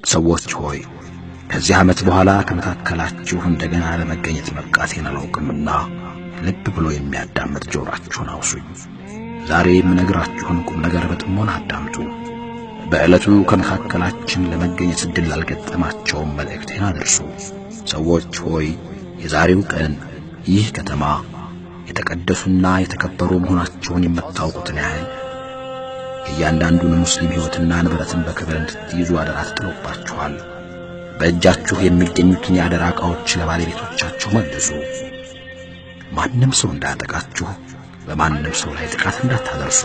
ሰዎች ሆይ ከዚህ ዓመት በኋላ ከመካከላችሁ እንደገና ለመገኘት መብቃቴን አላውቅምና ልብ ብሎ የሚያዳምጥ ጆሮአችሁን አውሱኝ። ዛሬ የምነግራችሁን ቁም ነገር በጥሞና አዳምጡ። በዕለቱ ከመካከላችን ለመገኘት ዕድል ላልገጠማቸውም መልእክቴን አድርሱ። ሰዎች ሆይ የዛሬው ቀን ይህ ከተማ የተቀደሱና የተከበሩ መሆናቸውን የምታውቁትን ያህል የእያንዳንዱን ሙስሊም ሕይወትና ንብረትን በክብር እንድትይዙ አደራ ተጥሎባችኋል። በእጃችሁ የሚገኙትን የአደራ ዕቃዎች ለባለቤቶቻቸው መልሱ። ማንም ሰው እንዳያጠቃችሁ በማንም ሰው ላይ ጥቃት እንዳታደርሱ።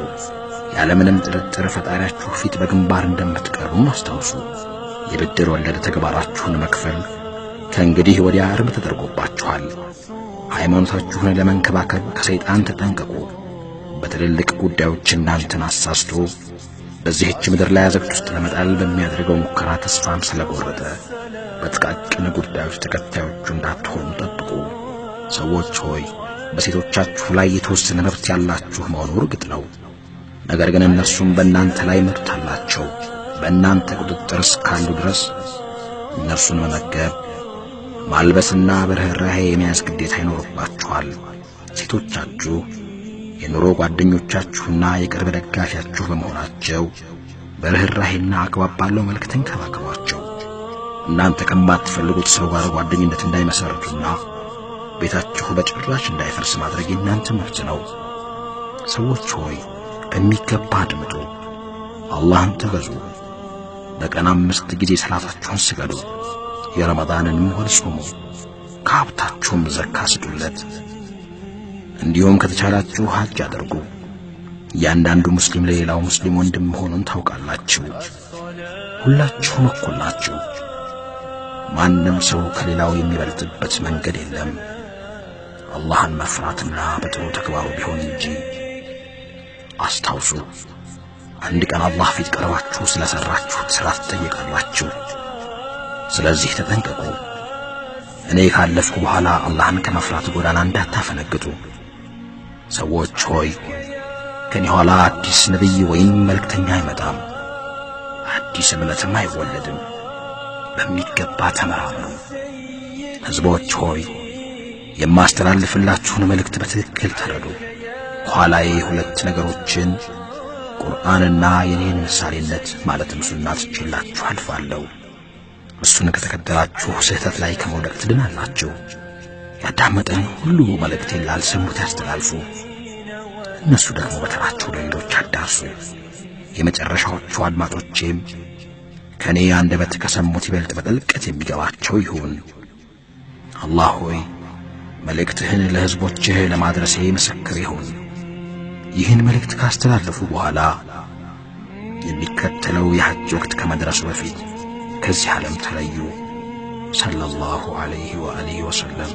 ያለምንም ጥርጥር ፈጣሪያችሁ ፊት በግንባር እንደምትቀርቡም አስታውሱ። የብድር ወለድ ተግባራችሁን መክፈል ከእንግዲህ ወዲያ እርም ተደርጎባችኋል። ሃይማኖታችሁን ለመንከባከብ ከሰይጣን ተጠንቀቁ። በትልልቅ ጉዳዮች እናንተን አሳስቶ በዚህች ምድር ላይ አዘቅት ውስጥ ለመጣል በሚያደርገው ሙከራ ተስፋም ስለቆረጠ በጥቃቅን ጉዳዮች ተከታዮቹ እንዳትሆኑ ጠብቁ። ሰዎች ሆይ በሴቶቻችሁ ላይ የተወሰነ መብት ያላችሁ መሆኑ እርግጥ ነው። ነገር ግን እነርሱም በእናንተ ላይ መብት አላቸው። በእናንተ ቁጥጥር እስካሉ ድረስ እነርሱን መመገብ፣ ማልበስና በርህራሄ የመያዝ ግዴታ ይኖርባችኋል። ሴቶቻችሁ የኑሮ ጓደኞቻችሁና የቅርብ ደጋፊያችሁ በመሆናቸው በርህራሄና አግባብ ባለው መልክ ተንከባከቧቸው። እናንተ ከማትፈልጉት ሰው ጋር ጓደኝነት እንዳይመሰርቱና ቤታችሁ በጭራሽ እንዳይፈርስ ማድረግ የእናንተ መብት ነው። ሰዎች ሆይ በሚገባ አድምጡ፣ አላህን ተገዙ። በቀን 5 ጊዜ ሰላታችሁን ስገዱ። የረመዳንንም ወር ጾሙ። ከሀብታችሁም ዘካ ስጡለት። እንዲሁም ከተቻላችሁ ሐጅ አድርጉ። እያንዳንዱ ሙስሊም ለሌላው ሙስሊም ወንድም መሆኑን ታውቃላችሁ። ሁላችሁም እኩል ናችሁ። ማንም ሰው ከሌላው የሚበልጥበት መንገድ የለም አላህን መፍራትና በጥሩ ተግባሩ ቢሆን እንጂ። አስታውሱ፣ አንድ ቀን አላህ ፊት ቀርባችሁ ስለሰራችሁት ሥራ ትጠየቃላችሁ። ስለዚህ ተጠንቀቁ። እኔ ካለፍኩ በኋላ አላህን ከመፍራት ጎዳና እንዳታፈነግጡ። ሰዎች ሆይ ከኔ ኋላ አዲስ ነብይ ወይም መልእክተኛ አይመጣም፣ አዲስ እምነትም አይወለድም። በሚገባ ተመራመሩ። ሕዝቦች ሆይ የማስተላልፍላችሁን መልእክት በትክክል ተረዱ። ኋላዬ 2 ነገሮችን ቁርአንና የኔን ምሳሌነት ማለትም ሱና ትችላችሁ አልፋለሁ። እሱን ከተከተላችሁ ስህተት ላይ ከመውደቅ ትድናላችሁ። ያዳመጠን ሁሉ መልእክቴን ላልሰሙት ያስተላልፉ። እነሱ ደግሞ በተራቸው ለሌሎች አዳርሱ። የመጨረሻዎቹ አድማጮቼም ከኔ አንደበት ከሰሙት ይበልጥ በጥልቀት የሚገባቸው ይሁን። አላህ ሆይ መልእክትህን ለሕዝቦችህ ለማድረሴ ምስክር ይሁን። ይህን መልእክት ካስተላለፉ በኋላ የሚከተለው የሐጅ ወቅት ከመድረሱ በፊት ከዚህ ዓለም ተለዩ። ሰለላሁ ዐለይሂ ወአሊሂ ወሰለም።